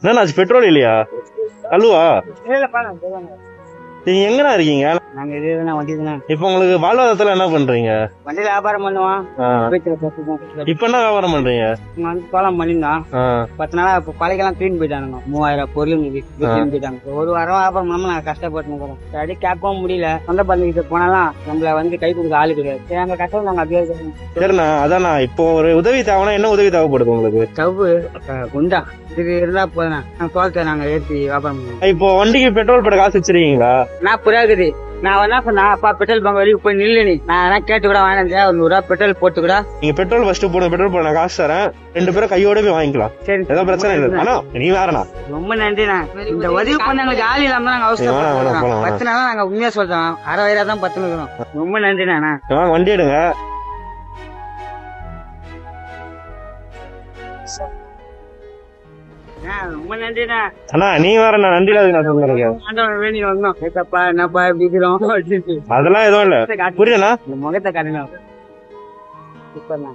என்னண்ணா பெட்ரோல் இல்லையா? அல்லுவா நீங்க எங்கண்ணா இருக்கீங்க? நாங்க இதுதான் வண்டி தானே. இப்ப உங்களுக்கு வாழ்வாதாரத்துல என்ன பண்றீங்க? வண்டியில வியாபாரம் பண்ணுவோம். இப்ப என்ன வியாபாரம் பண்றீங்க? கோலம் பண்ணிருந்தோம். 10 நாளா இப்ப பழைக்கெல்லாம் கிளீன் போயிட்டானுங்க. 3000 பொருள் கிளீன் போயிட்டாங்க. ஒரு வாரம் வியாபாரம் பண்ணாம நாங்க கஷ்டப்பட்டு போறோம். அப்படி கேட்கவும் முடியல. சொந்த பந்தகிட்ட போனாலும் நம்மள வந்து கை கொடுக்க ஆளு கிடையாது. எங்க கஷ்டம் நாங்க அப்படியே. சரிண்ணா, அதாண்ணா இப்போ ஒரு உதவி தேவைன்னா என்ன உதவி தேவைப்படுது உங்களுக்கு? ஸ்டவ், குண்டா இது இருந்தா போதும். தோட்டத்தை நாங்க ஏற்றி வியாபாரம் பண்ணுவோம். இப்போ வண்டிக்கு பெட்ரோல் போட காசு வச்சிருக்கீங்களா? நான் புரியாது. நான் என்ன பண்ணா அப்பா பெட்ரோல் பங்க் வரைக்கும் போய் நில்லு நீ. நான் கேட்டு கூட வாங்கினேன். ஒரு 100 ரூபா பெட்ரோல் போட்டு கூட. நீங்க பெட்ரோல் ஃபர்ஸ்ட் போடுங்க. பெட்ரோல் போட நான் காசு தரேன். 2 பேரும் கையோட போய் வாங்கிக்கலாம். சரி, ஏதாவது பிரச்சனை இல்லை. ஆனா நீ வேறண்ணா. ரொம்ப நன்றிண்ணா. இந்த உதவி பண்ண எங்களுக்கு ஆள் இல்லாம நாங்க அவசரம் 10 நாளா நாங்க உண்மையா சொல்றோம். 60,000 தான் 10 இருக்கிறோம். ரொம்ப நன்றிண்ணா. வண்டி எடுங்க. ரொம்ப நன்றிண்ணா. அண்ணா நீ வேற நன்றி நான் சொல்றேன். வேணி வந்தோம். என்னப்பா எப்படி அதெல்லாம் எதுவும் இல்ல. புரியுதுண்ணா. முகத்தை காட்டணும். சூப்பர்ண்ணா.